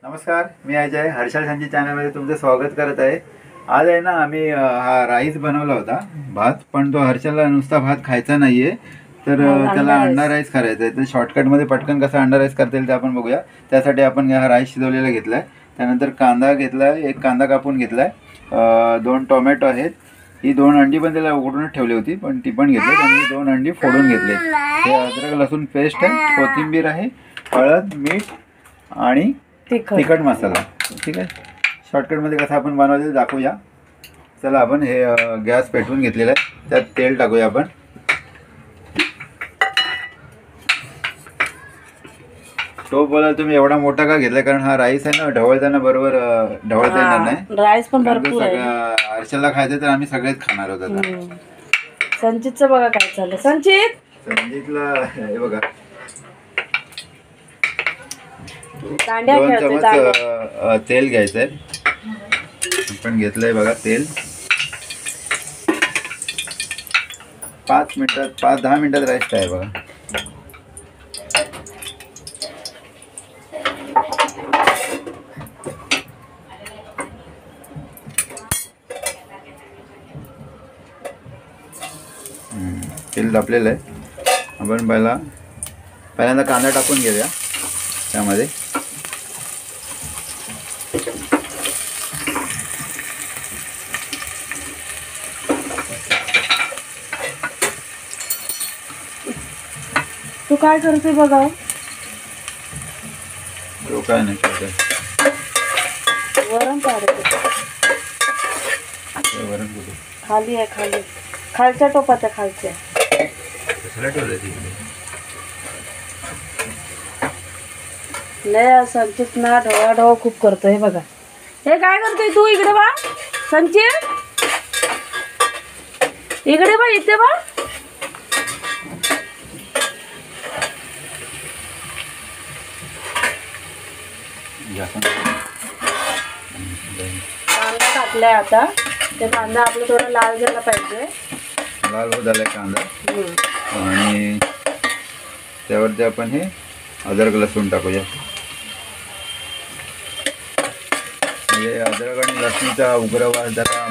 नमस्कार, मी अजय हर्षल संजी चॅनलमध्ये तुमचं स्वागत करत आहे. आज आहे ना आम्ही हा राईस बनवला होता भात, पण तो हर्षलला नुसता भात खायचा नाहीये, तर त्याला अंडा राईस करायचा आहे. तर शॉर्टकटमध्ये पटकन कसा अंडा राईस करता येईल ते आपण बघूया. त्यासाठी आपण हा राईस शिजवलेला घेतला आहे. त्यानंतर कांदा घेतला आहे, एक कांदा कापून घेतला आहे, 2 टोमॅटो आहेत, ही 2 अंडी पण त्याला उघडूनच ठेवली होती पण ती पण घेतली आणि 2 अंडी फोडून घेतले. हे अद्रक लसूण पेस्ट आहे, कोथिंबीर आहे, हळद, मीठ आणि तिखट मसाला. ठीक आहे, शॉर्टकटमध्ये कसं आपण बनवायचं दाखवूया. चला आपण हे गॅस पेटवून घेतलेला आहे, त्यात तेल टाकूया आपण. तो बोला तुम्ही एवढा मोठा का घेतला, कारण हा राईस आहे ना ढवळताना बरोबर ढवळता येणार नाही. राईस पण भरपूर आहे. हर्षलला खायचं तर आम्ही सगळेच खाणार आहोत आता. संचितचं बघा काय चाललं. संजीतला हे बघा, दांड्या 2 खेळतोय, चमच दांड्या. तेल घ्यायचंय. आपण घेतलंय बघा तेल. 5-10 मिनिटात राईस आहे बघा. तेल तापलेलं आहे. आपण पहिल्यांदा कांदा टाकून घेऊया त्यामध्ये. तू काय करतोय बघा. तो काय नाही करत. वरण काढतो. वरण कुठे खाली आहे, खाली खालच्या टोपात आहे, खालच्या. कसला ठेवलं तिकडे. लय संचित ना ढवळाढवळ खूप करतोय. हे बघा, हे काय करतोय तू. इकडे बा संचित, इकडे बा, इथे बा. कांदा टाकलाय आता. ते कांदा आपलं थोडं लाल झाला पाहिजे. लाल होत आलाय कांदा. आणि त्यावरती आपण हे अद्रक लसूण टाकूया. म्हणजे अद्रक आणि लसूणचा उग्र वास जरा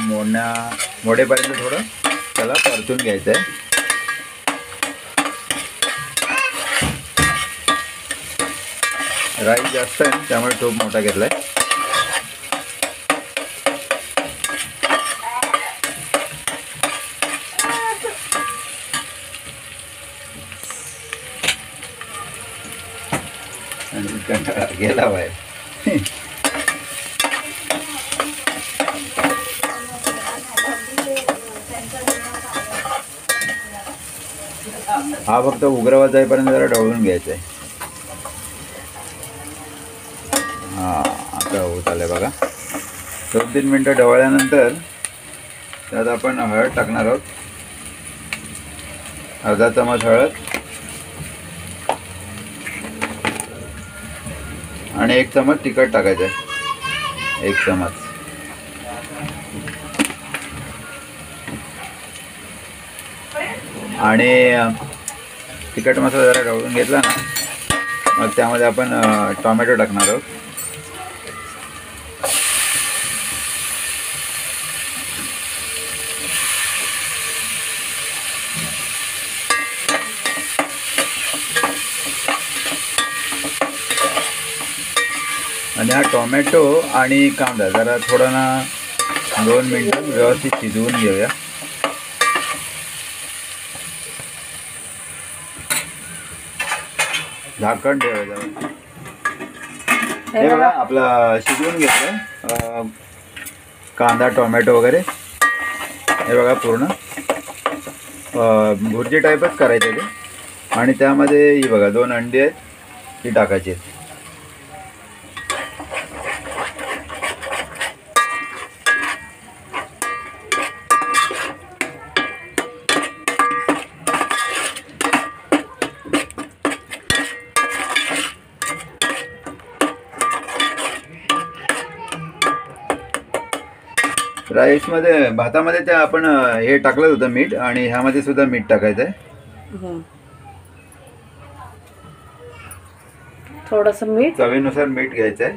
मोडेपर्यंत थोडं त्याला परतून घ्यायचं आहे. राईस जास्त आहे त्यामुळे खूप मोठा घेतलाय. गेला बाहेर. हा फक्त उग्रवाद जाईपर्यंत जरा ढवळून घ्यायचा आहे. हा आता होत आलंय बघा. 2-3 मिनटं ढवळल्यानंतर त्यात आपण हळद टाकणार आहोत. अर्धा चमच हळद आणि 1 चमच तिखट टाकायचं आहे. 1 चमच. आणि तिखट मसाला जरा ढवळून घेतला ना, मग त्यामध्ये आपण टोमॅटो टाकणार आहोत. आणि हा टोमॅटो आणि कांदा जरा थोडा ना 2 मिनटं व्यवस्थित शिजवून घेऊया. झाकण ठेवायचं. हे बघा आपला शिजवून घेतलं कांदा टोमॅटो वगैरे. हे बघा पूर्ण भुर्जी टाईपच करायचं ते. आणि त्यामध्ये ही बघा 2 अंडी आहेत, ती टाकायची आहेत. राईसमध्ये भातामध्ये त्या आपण हे टाकलं होतं मीठ, आणि ह्यामध्ये सुद्धा मीठ टाकायचं आहे. थोडंसं मीठ, चवीनुसार मीठ घ्यायचं आहे.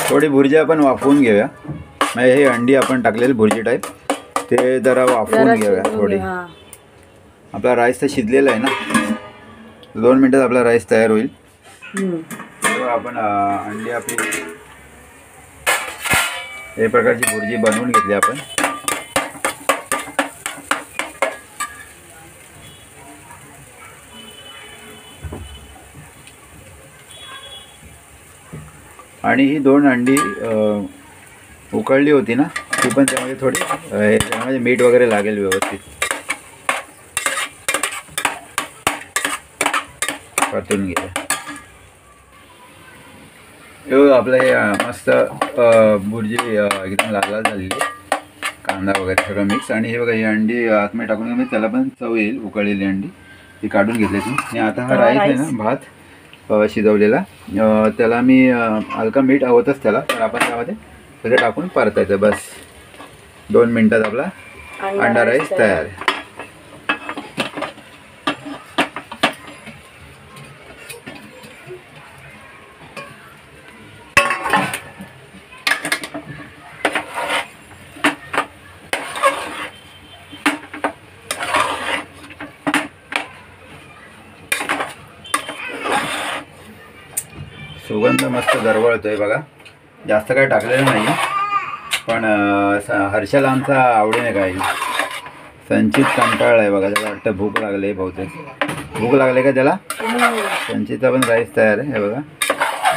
थोडी भुर्जी आपण वाफवून घेऊया. म्हणजे ही अंडी आपण टाकलेली भुर्जी टाईप ते जरा वाफवून जरा घेऊया शिजवून थोडी. घे, हा. आपला राईस तर शिजलेला आहे ना. 2 मिनिटात आपला राईस तयार होईल. तेव्हा आपण अंडी आपली हे प्रकारची भुर्जी बनवून घेतली आपण. आणि ही 2 अंडी उकळली होती ना ती पण त्यामध्ये थोडी त्यामध्ये मीठ वगैरे लागेल व्यवस्थित. परतून घ्या. आपलं हे मस्त भुर्जी एकदम लाल लाल झालेली. कांदा वगैरे सगळं मिक्स. आणि हे बघा ही अंडी आतमध्ये टाकून मी त्याला पण चव येईल. उकळलेली अंडी ती काढून घेतली ती. आणि आता हा राईस आहे ना भात शिजवलेला त्याला मी हलका मीठ हवतच त्याला. तर आपण त्यामध्ये सगळं टाकून परतायचं. बस 2 मिनिटात आपला अंडा राईस तयार आहे. सुगंध मस्त दरवळतोय बघा. जास्त काय टाकलेलं नाही पण हर्षला आमचा आवडीने काय. संचित कंटाळला आहे बघा. त्याला वाटतं भूक लागली बहुतेक. भूक लागले का त्याला. संचितचा पण राईस तयार आहे. हे बघा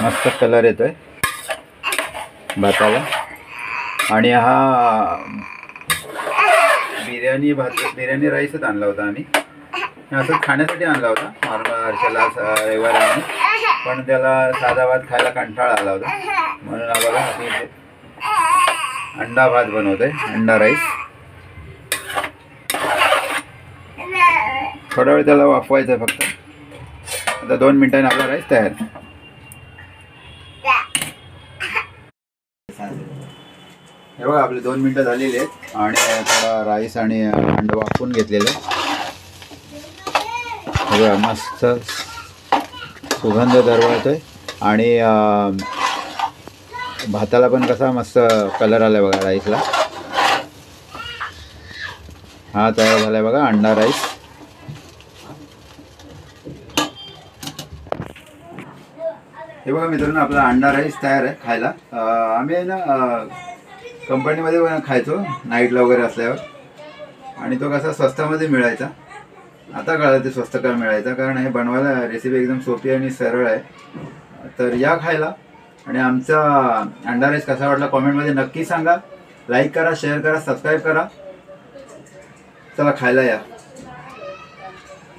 मस्त कलर येतोय भाताला. आणि हा बिर्याणी राईसच आणला होता आम्ही. असं खाण्यासाठी आणला होता नॉर्मल हर्षला रविवारी. पण त्याला साधा भात खायला कंटाळा आला होता म्हणून आम्हाला अंडा भात बनवतोय. अंडा राईस. थोडा वेळ त्याला वाफवायचं फक्त. आता 2 मिनिटांनी आपला राईस तयार. हे बघा आपले 2 मिनिटं झालेली आहेत. आणि थोडा राईस आणि अंडा वाफवून घेतलेलं आहे. बघा मस्त सुगंध दरवळतोय. आणि भाताला पण कसा मस्त कलर आलाय बघा राईसला. हा तयार झालाय बघा अंडा राईस. हे बघा मित्रांनो आपला अंडा राईस तयार आहे खायला. आम्ही आहे ना कंपनीमध्ये खायचो नाईटला वगैरे असल्यावर. आणि तो कसा स्वस्तामध्ये मिळायचा. आता कळलं ते स्वस्त का मिळायचा. कारण हे बनवायला रेसिपी एकदम सोपी आणि सरळ आहे. तर या खायला. आणि आमचा अंडा राईस कसा वाटला कॉमेंटमध्ये नक्की सांगा. लाईक करा, शेअर करा, सबस्क्राईब करा. चला खायला या.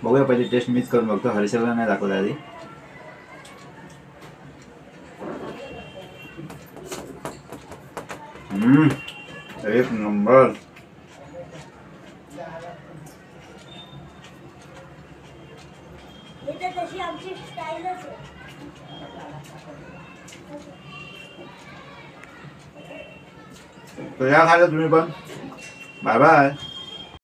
बघूया पहिली टेस्ट मीच करून बघतो. हर्षला नाही दाखवलं आधी. एक नंबर. तर या खायला तुम्ही पण. Bye bye.